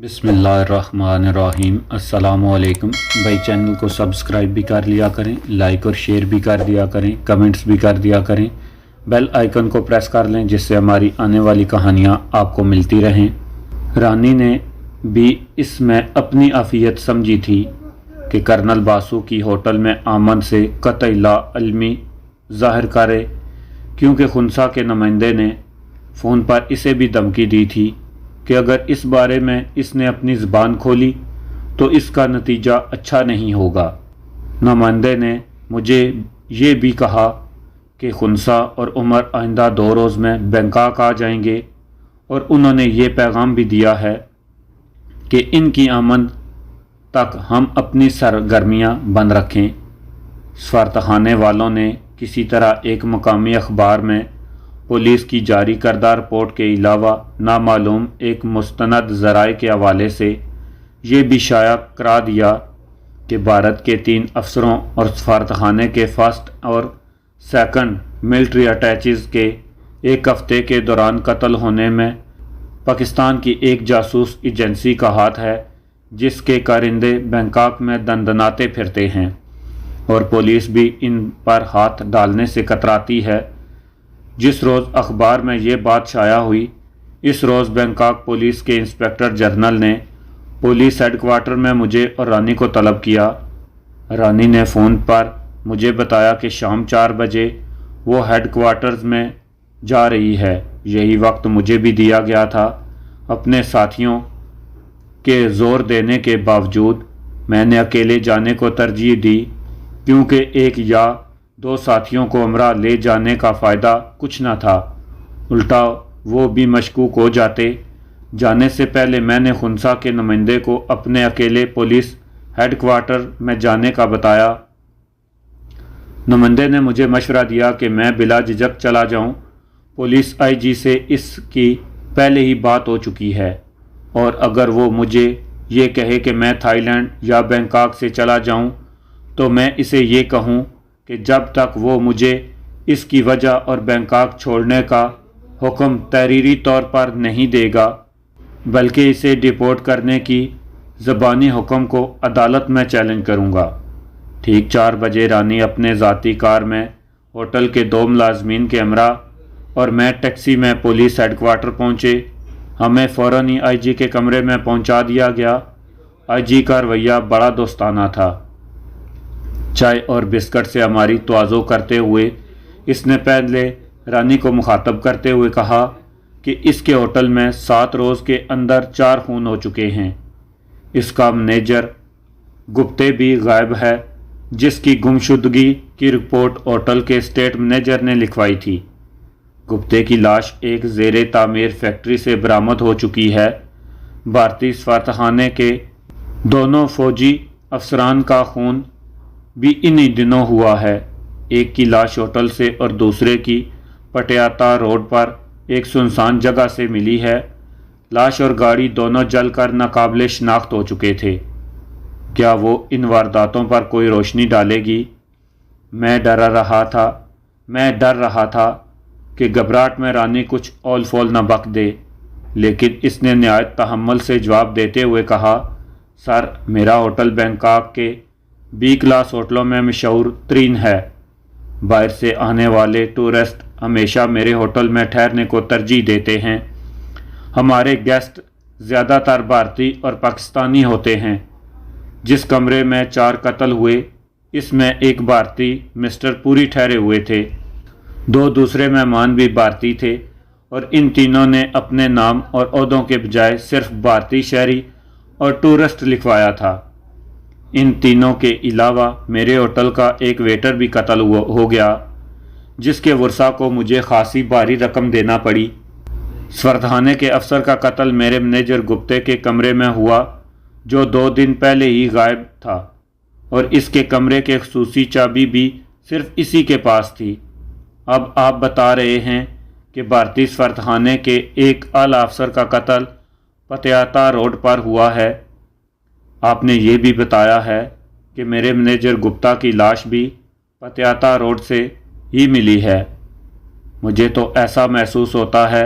बिस्मिल्लाहिर्रहमानिर्रहीम। अस्सलाम वालेकुम भाई। चैनल को सब्सक्राइब भी कर लिया करें, लाइक और शेयर भी कर दिया करें, कमेंट्स भी कर दिया करें, बेल आइकन को प्रेस कर लें जिससे हमारी आने वाली कहानियाँ आपको मिलती रहें। रानी ने भी इसमें अपनी आफियत समझी थी कि कर्नल बासु की होटल में आमद से कतई ला इल्मी ज़ाहिर करे, क्योंकि खुनसा के नुमाइंदे ने फ़ोन पर इसे भी धमकी दी थी कि अगर इस बारे में इसने अपनी ज़बान खोली तो इसका नतीजा अच्छा नहीं होगा। नुमाइंदे ने मुझे ये भी कहा कि खुनसा और उमर आइंदा 2 रोज़ में बैंकॉक आ जाएंगे और उन्होंने ये पैगाम भी दिया है कि इनकी आमद तक हम अपनी सरगर्मियाँ बंद रखें। सफारतखाने वालों ने किसी तरह एक मकामी अखबार में पुलिस की जारी करदा रिपोर्ट के अलावा नामालूम एक मुस्तनद ज़राए के हवाले से ये भी शाया करा दिया कि भारत के 3 अफसरों और सफारतखाने के फर्स्ट और सेकंड मिलिट्री अटैचेज़ के 1 हफ्ते के दौरान कत्ल होने में पाकिस्तान की एक जासूस एजेंसी का हाथ है, जिसके कारिंदे बैंकॉक में दंदनाते फिरते हैं और पुलिस भी इन पर हाथ डालने से कतराती है। जिस रोज़ अखबार में ये बात शाया हुई, इस रोज़ बैंकॉक पुलिस के इंस्पेक्टर जनरल ने पुलिस हेडक्वार्टर में मुझे और रानी को तलब किया। रानी ने फ़ोन पर मुझे बताया कि शाम 4 बजे वो हेडक्वार्टर्स में जा रही है। यही वक्त मुझे भी दिया गया था। अपने साथियों के ज़ोर देने के बावजूद मैंने अकेले जाने को तरजीह दी, क्योंकि 1 या 2 साथियों को हमरा ले जाने का फ़ायदा कुछ न था, उल्टा वो भी मशकूक हो जाते। जाने से पहले मैंने खुनसा के नुमाइंदे को अपने अकेले पुलिस हेडक्वार्टर में जाने का बताया। नुमाइंदे ने मुझे मशवरा दिया कि मैं बिला झिझक चला जाऊं। पुलिस आईजी से इसकी पहले ही बात हो चुकी है और अगर वो मुझे ये कहे कि मैं थाईलैंड या बैंकॉक से चला जाऊं तो मैं इसे ये कहूं कि जब तक वो मुझे इसकी वजह और बैंकॉक छोड़ने का हुक्म तहरीरी तौर पर नहीं देगा, बल्कि इसे डिपोर्ट करने की ज़बानी हुक्म को अदालत में चैलेंज करूँगा। ठीक 4 बजे रानी अपने ज़ाती कार में होटल के 2 मुलाजमीन के हमरा और मैं टैक्सी में पुलिस हेडक्वार्टर पहुँचे। हमें फ़ौरन ही आईजी के कमरे में पहुँचा दिया गया। आईजी का रवैया बड़ा दोस्ताना था। चाय और बिस्कुट से हमारी तवाज़ो करते हुए इसने पहले रानी को मुखातब करते हुए कहा कि इसके होटल में 7 रोज़ के अंदर 4 खून हो चुके हैं। इसका मैनेजर गुप्ते भी गायब है, जिसकी गुमशुदगी की रिपोर्ट होटल के स्टेट मैनेजर ने लिखवाई थी। गुप्ते की लाश एक ज़ेरे तामीर फैक्ट्री से बरामद हो चुकी है। भारतीय सफारतखाने के दोनों फ़ौजी अफसरान का खून भी इन्हीं दिनों हुआ है। एक की लाश होटल से और दूसरे की पटियाला रोड पर एक सुनसान जगह से मिली है। लाश और गाड़ी दोनों जलकर नाकाबिले शनाख्त हो चुके थे। क्या वो इन वारदातों पर कोई रोशनी डालेगी? मैं डर रहा था कि घबराहट में रानी कुछ औल फोल न बक दे, लेकिन इसने नहायत तहम्मुल से जवाब देते हुए कहा, सर, मेरा होटल बैंकॉक के B क्लास होटलों में मशहूर तरीन है। बाहर से आने वाले टूरिस्ट हमेशा मेरे होटल में ठहरने को तरजीह देते हैं। हमारे गेस्ट ज़्यादातर भारतीय और पाकिस्तानी होते हैं। जिस कमरे में 4 कत्ल हुए, इसमें एक भारतीय मिस्टर पुरी ठहरे हुए थे। 2 दूसरे मेहमान भी भारतीय थे और इन तीनों ने अपने नाम और ओहदों के बजाय सिर्फ भारतीय शहरी और टूरिस्ट लिखवाया था। इन तीनों के अलावा मेरे होटल का एक वेटर भी कत्ल हो गया, जिसके वर्सा को मुझे खासी भारी रकम देना पड़ी। सफारतखाने के अफसर का कत्ल मेरे मैनेजर गुप्ते के कमरे में हुआ, जो 2 दिन पहले ही गायब था, और इसके कमरे के खसूसी चाबी भी सिर्फ इसी के पास थी। अब आप बता रहे हैं कि भारतीय सफारतखाने के एक आला अफसर का कत्ल पटियाला रोड पर हुआ है। आपने ये भी बताया है कि मेरे मैनेजर गुप्ता की लाश भी पटियाला रोड से ही मिली है। मुझे तो ऐसा महसूस होता है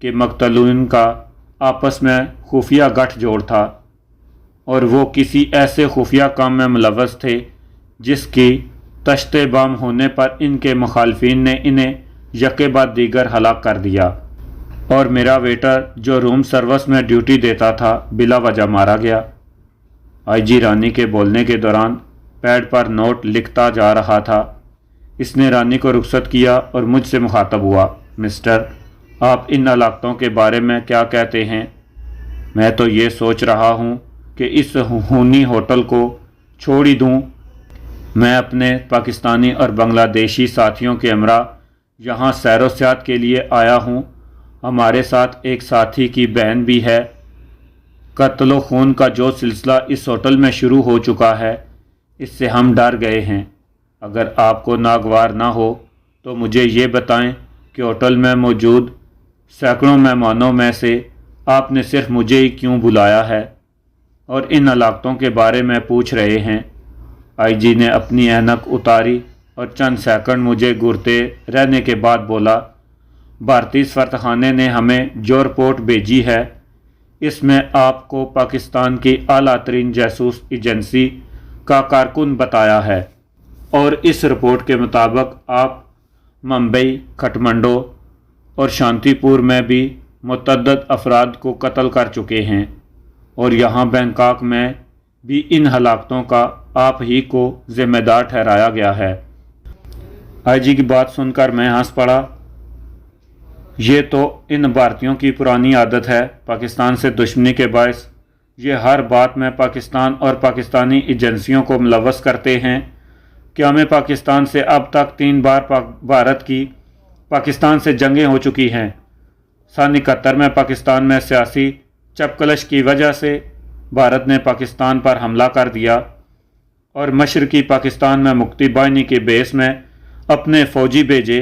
कि मकतूलन का आपस में खुफिया गठजोड़ था और वो किसी ऐसे खुफिया काम में मुलव्वस थे जिसकी तश्ते बम होने पर इनके मुखालफिन ने इन्हें यके बाद दीगर हलाक कर दिया और मेरा वेटर जो रूम सर्विस में ड्यूटी देता था बिला वजह मारा गया। आईजी रानी के बोलने के दौरान पैड पर नोट लिखता जा रहा था। इसने रानी को रुखसत किया और मुझसे मुखातब हुआ, मिस्टर, आप इन हलाकतों के बारे में क्या कहते हैं? मैं तो ये सोच रहा हूँ कि इस खूनी होटल को छोड़ ही दूँ। मैं अपने पाकिस्तानी और बांग्लादेशी साथियों के हमरा यहाँ सैर व सियाहत के लिए आया हूँ। हमारे साथ एक साथी की बहन भी है। कत्ल खून का जो सिलसिला इस होटल में शुरू हो चुका है, इससे हम डर गए हैं। अगर आपको नागवार ना हो तो मुझे ये बताएं कि होटल में मौजूद सैकड़ों मेहमानों में से आपने सिर्फ मुझे ही क्यों बुलाया है और इन हलाकतों के बारे में पूछ रहे हैं? आईजी ने अपनी ऐनक उतारी और चंद सेकंड मुझे घूरते रहने के बाद बोला, भारतीय सफारतखाने ने हमें जो रिपोर्ट भेजी है इसमें आपको पाकिस्तान की आला तरीन जासूस एजेंसी का कारकुन बताया है और इस रिपोर्ट के मुताबिक आप मुंबई, काठमांडू और शांतिपुर में भी मुतअद्दिद अफराद को कत्ल कर चुके हैं और यहाँ बैंकॉक में भी इन हलाकतों का आप ही को जिम्मेदार ठहराया गया है। आईजी की बात सुनकर मैं हंस पड़ा। ये तो इन भारतीयों की पुरानी आदत है, पाकिस्तान से दुश्मनी के बायस ये हर बात में पाकिस्तान और पाकिस्तानी एजेंसियों को मुलव्वस करते हैं। क्या में पाकिस्तान से अब तक 3 बार भारत की पाकिस्तान से जंगें हो चुकी हैं। सन 71 में पाकिस्तान में सियासी चपकलश की वजह से भारत ने पाकिस्तान पर हमला कर दिया और मशरकी पाकिस्तान में मुक्ति बाहिनी के बेस में अपने फ़ौजी भेजे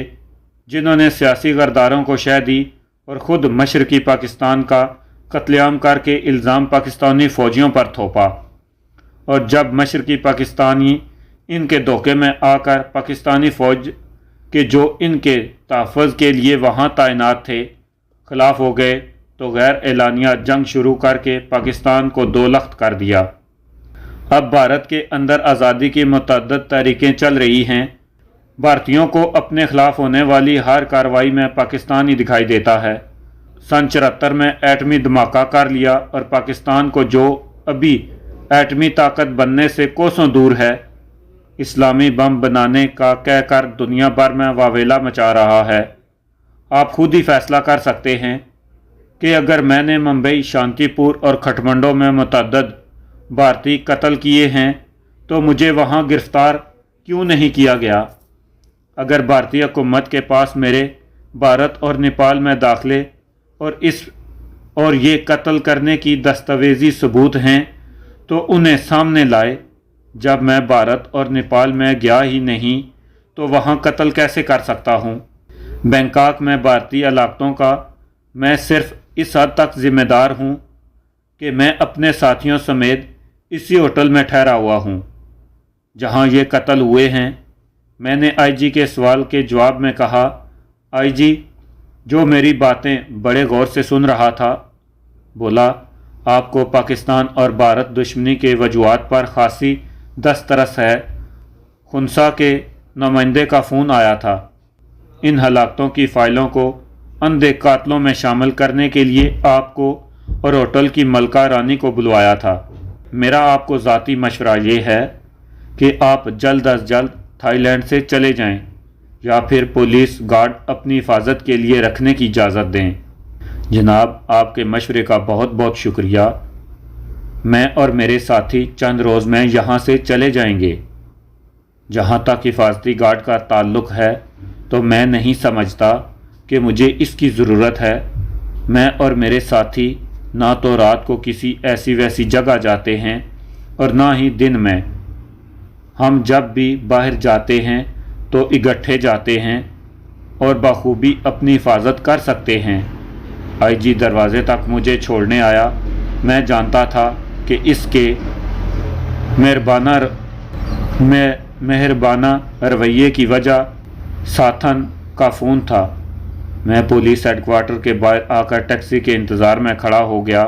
जिन्होंने सियासी गरदारों को शह दी और ख़ुद मशरकी पाकिस्तान का कत्लेआम करके इल्ज़ाम पाकिस्तानी फ़ौजियों पर थोपा। और जब मशरकी पाकिस्तानी इनके धोखे में आकर पाकिस्तानी फ़ौज के जो इनके तहफ़्फ़ुज़ के लिए वहाँ तैनात थे खिलाफ हो गए तो गैर एलानिया जंग शुरू करके पाकिस्तान को दो लख्त कर दिया। अब भारत के अंदर आज़ादी की मुतअद्दिद तहरीकें चल रही हैं। भारतीयों को अपने खिलाफ होने वाली हर कार्रवाई में पाकिस्तान ही दिखाई देता है। सन 74 में एटमी धमाका कर लिया और पाकिस्तान को जो अभी एटमी ताकत बनने से कोसों दूर है, इस्लामी बम बनाने का कहकर दुनिया भर में वावेला मचा रहा है। आप खुद ही फैसला कर सकते हैं कि अगर मैंने मुंबई, शांतिपुर और काठमांडू में मुतअद्दिद भारतीय कत्ल किए हैं तो मुझे वहां गिरफ्तार क्यों नहीं किया गया? अगर भारतीय हुकूमत के पास मेरे भारत और नेपाल में दाखिले और ये कत्ल करने की दस्तावेजी सबूत हैं तो उन्हें सामने लाए। जब मैं भारत और नेपाल में गया ही नहीं तो वहाँ कत्ल कैसे कर सकता हूँ? बैंकॉक में भारतीय हलाकतों का मैं सिर्फ इस हद तक ज़िम्मेदार हूँ कि मैं अपने साथियों समेत इसी होटल में ठहरा हुआ हूँ जहाँ ये कत्ल हुए हैं। मैंने आईजी के सवाल के जवाब में कहा, आईजी जो मेरी बातें बड़े गौर से सुन रहा था बोला, आपको पाकिस्तान और भारत दुश्मनी के वजूहात पर खासी दस्तरस है। खुनसा के नुमाइंदे का फ़ोन आया था। इन हलाकतों की फ़ाइलों को अंधे कातलों में शामिल करने के लिए आपको और होटल की मलका रानी को बुलवाया था। मेरा आपको ज़ाती मशवरा ये है कि आप जल्द अज जल्द थाईलैंड से चले जाएं या फिर पुलिस गार्ड अपनी हिफाजत के लिए रखने की इजाज़त दें। जनाब, आपके मशवरे का बहुत बहुत शुक्रिया। मैं और मेरे साथी चंद रोज़ में यहाँ से चले जाएंगे। जहाँ तक हिफाजती गार्ड का ताल्लुक़ है तो मैं नहीं समझता कि मुझे इसकी ज़रूरत है। मैं और मेरे साथी ना तो रात को किसी ऐसी वैसी जगह जाते हैं और ना ही दिन में। हम जब भी बाहर जाते हैं तो इकट्ठे जाते हैं और बखूबी अपनी हिफाजत कर सकते हैं। आईजी दरवाज़े तक मुझे छोड़ने आया। मैं जानता था कि इसके मेहरबाना रवैये की वजह साथन का फ़ोन था। میں پولیس ہیڈ کوارٹر کے باہر آ کر ٹیکسی کے انتظار میں کھڑا ہو گیا۔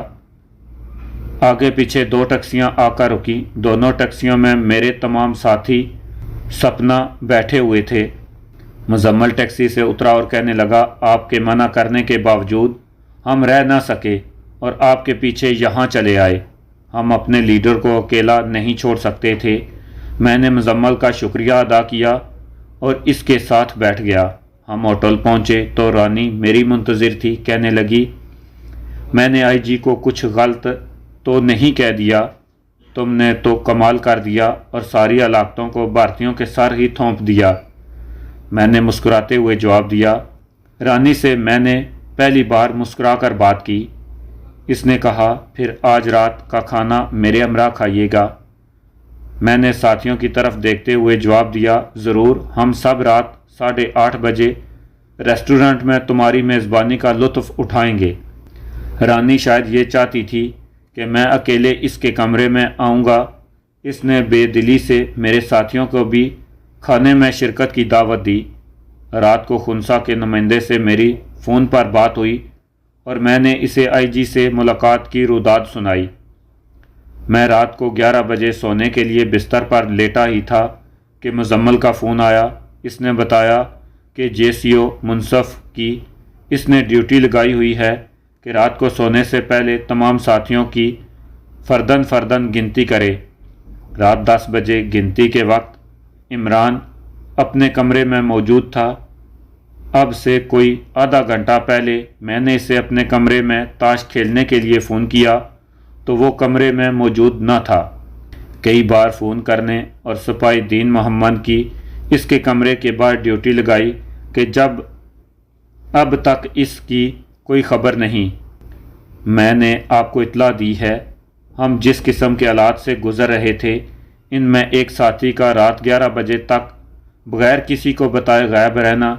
آگے پیچھے 2 ٹیکسیاں آ کر رکیں۔ دونوں ٹیکسیوں میں میرے تمام ساتھی سپنا بیٹھے ہوئے تھے۔ مزمل ٹیکسی سے اترا اور کہنے لگا، آپ کے منع کرنے کے باوجود ہم رہ نہ سکے اور آپ کے پیچھے یہاں چلے آئے۔ ہم اپنے لیڈر کو اکیلا نہیں چھوڑ سکتے تھے۔ میں نے مزمل کا شکریہ ادا کیا اور اس کے ساتھ بیٹھ گیا۔ ہم ہوٹل پہنچے تو رانی میری منتظر تھی۔ کہنے لگی، میں نے آئی جی کو کچھ غلط تو نہیں کہہ دیا؟ تم نے تو کمال کر دیا اور ساری ہلاکتوں کو بھارتیوں کے سر ہی تھونپ دیا۔ میں نے مسکراتے ہوئے جواب دیا۔ رانی سے میں نے پہلی بار مسکرا کر بات کی۔ اس نے کہا، پھر آج رات کا کھانا میرے ہمراہ کھائیے گا۔ میں نے ساتھیوں کی طرف دیکھتے ہوئے جواب دیا، ضرور، ہم سب رات 8:30 بجے ریسٹورنٹ میں تمہاری میزبانی کا لطف اٹھائیں گے۔ رانی شاید یہ چاہتی تھی کہ میں اکیلے اس کے کمرے میں آؤں گا۔ اس نے بے دلی سے میرے ساتھیوں کو بھی کھانے میں شرکت کی دعوت دی۔ رات کو خنسا کے نمائندے سے میری فون پر بات ہوئی اور میں نے اسے آئی جی سے ملاقات کی روداد سنائی۔ میں رات کو 11 بجے سونے کے لیے بستر پر لیٹا ہی تھا کہ مزمل کا فون آیا۔ اس نے بتایا کہ JCO منصف کی اس نے ڈیوٹی لگائی ہوئی ہے کہ رات کو سونے سے پہلے تمام ساتھیوں کی فردن فردن گنتی کرے۔ رات 10 بجے گنتی کے وقت عمران اپنے کمرے میں موجود تھا۔ اب سے کوئی آدھا گھنٹہ پہلے میں نے اسے اپنے کمرے میں تاش کھیلنے کے لیے فون کیا تو وہ کمرے میں موجود نہ تھا۔ کئی بار فون کرنے اور سپاہی دین محمد کی اس کے کمرے کے باہر ڈیوٹی لگائی کہ جب اب تک اس کی کوئی خبر نہیں۔ میں نے آپ کو اطلاع دی ہے، ہم جس قسم کے حالات سے گزر رہے تھے ان میں ایک ساتھی کا رات 11 بجے تک بغیر کسی کو بتائے غائب رہنا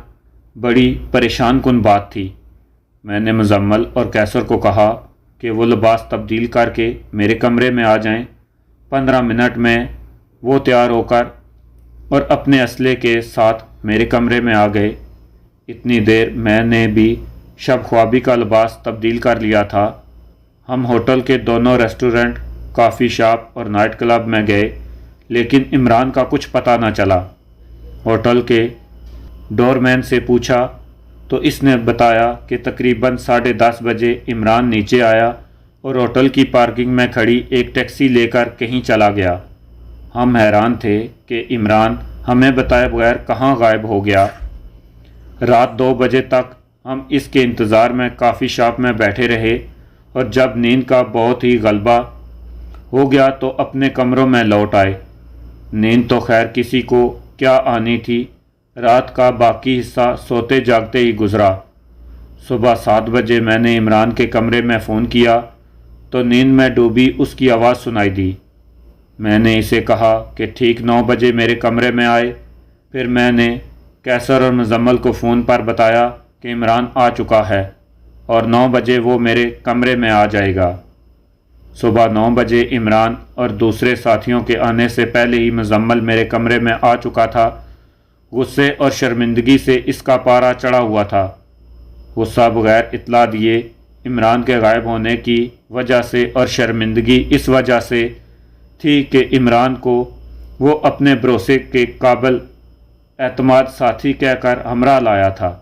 بڑی پریشان کن بات تھی۔ میں نے مزمل اور کیسر کو کہا کہ وہ لباس تبدیل کر کے میرے کمرے میں آ جائیں۔ 15 منٹ میں وہ تیار ہو کر اور اپنے اسلحے کے ساتھ میرے کمرے میں آ گئے۔ اتنی دیر میں نے بھی شب خوابی کا لباس تبدیل کر لیا تھا۔ ہم ہوٹل کے دونوں ریسٹورنٹ، کافی شاپ اور نائٹ کلب میں گئے لیکن عمران کا کچھ پتہ نہ چلا۔ ہوٹل کے ڈور مین سے پوچھا تو اس نے بتایا کہ تقریباً 10:30 بجے عمران نیچے آیا اور ہوٹل کی پارکنگ میں کھڑی ایک ٹیکسی لے کر کہیں چلا گیا۔ ہم حیران تھے کہ عمران ہمیں بتائے بغیر کہاں غائب ہو گیا۔ رات 2 بجے تک ہم اس کے انتظار میں کافی شاپ میں بیٹھے رہے اور جب نیند کا بہت ہی غلبہ ہو گیا تو اپنے کمروں میں لوٹ آئے۔ نیند تو خیر کسی کو کیا آنی تھی، رات کا باقی حصہ سوتے جاگتے ہی گزرا۔ صبح 7 بجے میں نے عمران کے کمرے میں فون کیا تو نیند میں ڈوبی اس کی آواز سنائی دی۔ میں نے اسے کہا کہ ٹھیک 9 بجے میرے کمرے میں آئے۔ پھر میں نے کیسر اور مزمل کو فون پر بتایا کہ عمران آ چکا ہے اور 9 بجے وہ میرے کمرے میں آ جائے گا۔ صبح 9 بجے عمران اور دوسرے ساتھیوں کے آنے سے پہلے ہی مزمل میرے کمرے میں آ چکا تھا۔ غصے اور شرمندگی سے اس کا پارا چڑھا ہوا تھا۔ غصہ بغیر اطلاع دیے عمران کے غائب ہونے کی وجہ سے اور شرمندگی اس وجہ سے تھی کہ عمران کو وہ اپنے بھروسے کے قابل اعتماد ساتھی کہہ کر ہمراہ لایا تھا۔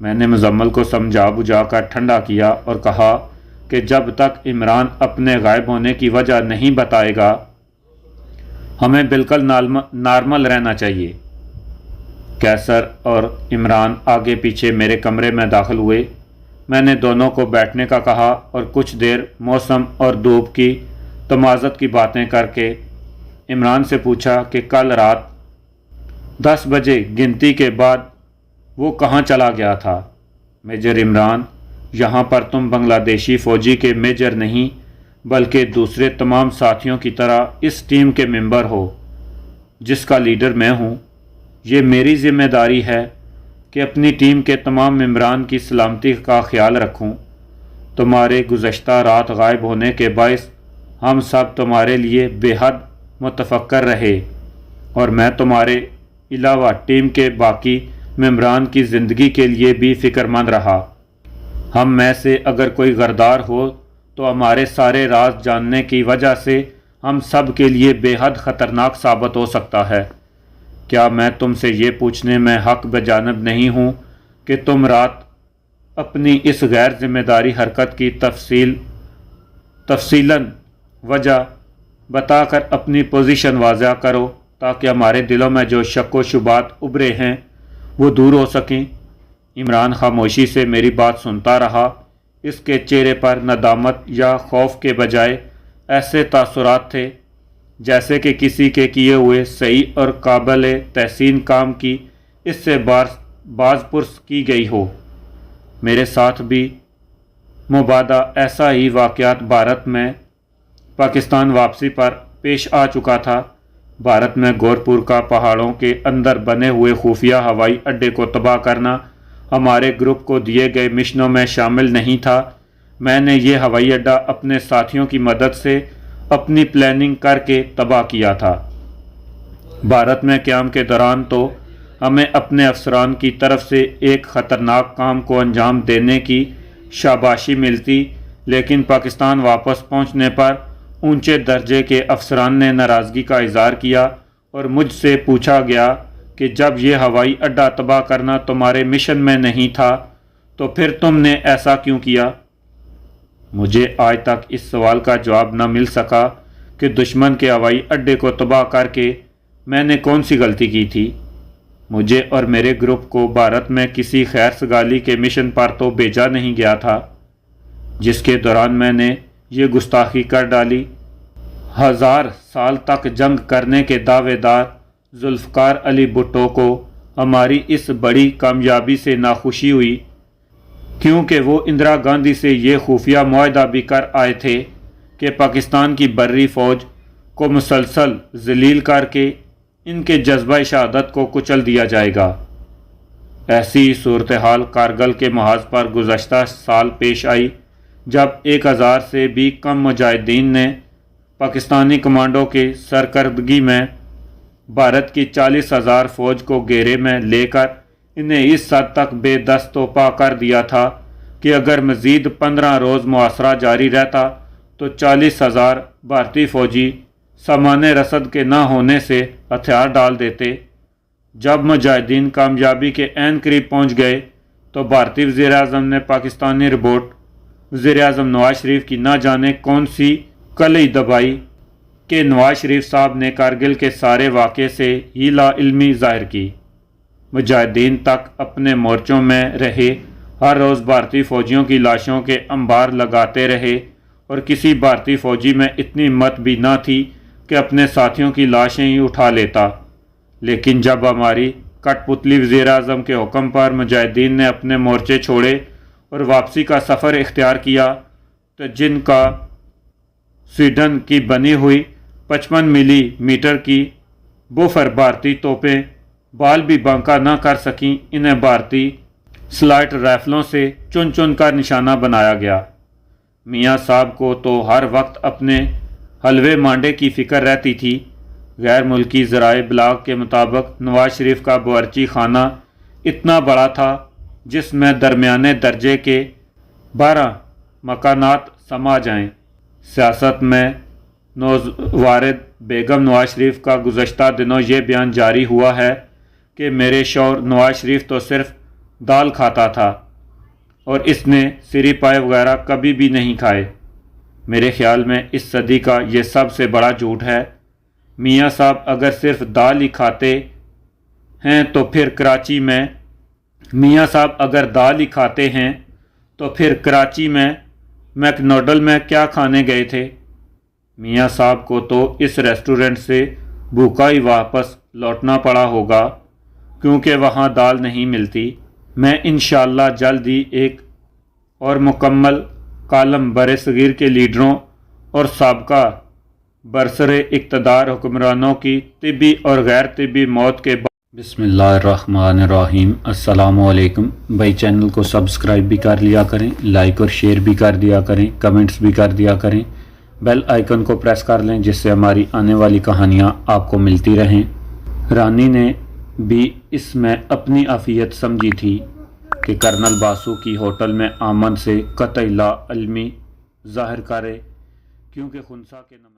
میں نے مزمل کو سمجھا بجھا کر ٹھنڈا کیا اور کہا کہ جب تک عمران اپنے غائب ہونے کی وجہ نہیں بتائے گا ہمیں بالکل نارمل رہنا چاہیے۔ کیسر اور عمران آگے پیچھے میرے کمرے میں داخل ہوئے۔ میں نے دونوں کو بیٹھنے کا کہا اور کچھ دیر موسم اور دھوپ کی تمازت کی باتیں کر کے عمران سے پوچھا کہ کل رات 10 بجے گنتی کے بعد وہ کہاں چلا گیا تھا۔ میجر عمران، یہاں پر تم بنگلہ دیشی فوجی کے میجر نہیں بلکہ دوسرے تمام ساتھیوں کی طرح اس ٹیم کے ممبر ہو جس کا لیڈر میں ہوں۔ یہ میری ذمہ داری ہے کہ اپنی ٹیم کے تمام ممبران کی سلامتی کا خیال رکھوں۔ تمہارے گزشتہ رات غائب ہونے کے باعث ہم سب تمہارے لیے بے حد متفکر رہے اور میں تمہارے علاوہ ٹیم کے باقی ممبران کی زندگی کے لیے بھی فکر مند رہا۔ ہم میں سے اگر کوئی غدار ہو تو ہمارے سارے راز جاننے کی وجہ سے ہم سب کے لیے بے حد خطرناک ثابت ہو سکتا ہے۔ کیا میں تم سے یہ پوچھنے میں حق بجانب نہیں ہوں کہ تم رات اپنی اس غیر ذمہ داری حرکت کی تفصیلاً وجہ بتا کر اپنی پوزیشن واضح کرو تاکہ ہمارے دلوں میں جو شک و شبہات ابھرے ہیں وہ دور ہو سکیں۔ عمران خاموشی سے میری بات سنتا رہا۔ اس کے چہرے پر ندامت یا خوف کے بجائے ایسے تاثرات تھے جیسے کہ کسی کے کیے ہوئے صحیح اور قابل تحسین کام کی اس سے باز پرس کی گئی ہو۔ میرے ساتھ بھی مبادہ ایسا ہی واقعات بھارت میں پاکستان واپسی پر پیش آ چکا تھا۔ بھارت میں گورپور کا پہاڑوں کے اندر بنے ہوئے خفیہ ہوائی اڈے کو تباہ کرنا ہمارے گروپ کو دیے گئے مشنوں میں شامل نہیں تھا۔ میں نے یہ ہوائی اڈا اپنے ساتھیوں کی مدد سے اپنی پلاننگ کر کے تباہ کیا تھا۔ بھارت میں قیام کے دوران تو ہمیں اپنے افسران کی طرف سے ایک خطرناک کام کو انجام دینے کی شاباشی ملتی، لیکن پاکستان واپس پہنچنے پر اونچے درجے کے افسران نے ناراضگی کا اظہار کیا اور مجھ سے پوچھا گیا کہ جب یہ ہوائی اڈا تباہ کرنا تمہارے مشن میں نہیں تھا تو پھر تم نے ایسا کیوں کیا؟ مجھے آج تک اس سوال کا جواب نہ مل سکا کہ دشمن کے ہوائی اڈے کو تباہ کر کے میں نے کون سی غلطی کی تھی۔ مجھے اور میرے گروپ کو بھارت میں کسی خیر سگالی کے مشن پر تو بھیجا نہیں گیا تھا جس کے دوران میں نے یہ گستاخی کر ڈالی۔ 1000 سال تک جنگ کرنے کے دعوے دار ذوالفقار علی بھٹو کو ہماری اس بڑی کامیابی سے ناخوشی ہوئی، کیونکہ وہ اندرا گاندھی سے یہ خفیہ معاہدہ بھی کر آئے تھے کہ پاکستان کی بری فوج کو مسلسل ذلیل کر کے ان کے جذبہ شہادت کو کچل دیا جائے گا۔ ایسی صورتحال کارگل کے محاذ پر گزشتہ سال پیش آئی جب 1000 سے بھی کم مجاہدین نے پاکستانی کمانڈو کی سرکردگی میں بھارت کی 40,000 فوج کو گھیرے میں لے کر انہیں اس حد تک بے دست و پا کر دیا تھا کہ اگر مزید 15 روز محاصرہ جاری رہتا تو 40,000 بھارتی فوجی سامان رسد کے نہ ہونے سے ہتھیار ڈال دیتے۔ جب مجاہدین کامیابی کے عین قریب پہنچ گئے تو بھارتی وزیراعظم نے پاکستانی رپورٹ وزیراعظم نواز شریف کی نہ جانے کون سی کلئی دبائی کہ نواز شریف صاحب نے کارگل کے سارے واقعے سے ہی لا علمی ظاہر کی۔ مجاہدین تک اپنے مورچوں میں رہے، ہر روز بھارتی فوجیوں کی لاشوں کے انبار لگاتے رہے اور کسی بھارتی فوجی میں اتنی ہمت بھی نہ تھی کہ اپنے ساتھیوں کی لاشیں ہی اٹھا لیتا۔ لیکن جب ہماری کٹ پتلی وزیراعظم کے حکم پر مجاہدین نے اپنے مورچے چھوڑے اور واپسی کا سفر اختیار کیا تو جن کا سویڈن کی بنی ہوئی 55 ملی میٹر کی بوفر بھارتی توپیں بال بھی بانکا نہ کر سکیں، انہیں بھارتی سلائٹ رائفلوں سے چن چن کر نشانہ بنایا گیا۔ میاں صاحب کو تو ہر وقت اپنے حلوے مانڈے کی فکر رہتی تھی۔ غیر ملکی ذرائع ابلاغ کے مطابق نواز شریف کا باورچی خانہ اتنا بڑا تھا جس میں درمیانے درجے کے 12 مکانات سما جائیں۔ سیاست میں نوزوارد بیگم نواز شریف کا گزشتہ دنوں یہ بیان جاری ہوا ہے کہ میرے شوہر نواز شریف تو صرف دال کھاتا تھا اور اس نے سری پائے وغیرہ کبھی بھی نہیں کھائے۔ میرے خیال میں اس صدی کا یہ سب سے بڑا جھوٹ ہے۔ میاں صاحب اگر صرف دال ہی کھاتے ہیں تو پھر کراچی میں میک ڈونلڈ میں کیا کھانے گئے تھے؟ میاں صاحب کو تو اس ریسٹورنٹ سے بھوکا ہی واپس لوٹنا پڑا ہوگا کیونکہ وہاں دال نہیں ملتی۔ میں انشاءاللہ جلد ہی ایک اور مکمل کالم برِ صغیر کے لیڈروں اور سابقہ برسر اقتدار حکمرانوں کی طبی اور غیر طبی موت کے بعد۔ بسم اللہ الرحمن الرحیم۔ السلام علیکم بھائی، چینل کو سبسکرائب بھی کر لیا کریں، لائک اور شیئر بھی کر دیا کریں، کمنٹس بھی کر دیا کریں، بیل آئیکن کو پریس کر لیں جس سے ہماری آنے والی کہانیاں آپ کو ملتی رہیں۔ رانی نے بھی اس میں اپنی عافیت سمجھی تھی کہ کرنل باسو کی ہوٹل میں آمن سے قطعی لا علمی ظاہر کرے، کیونکہ خنسا کے نمائندے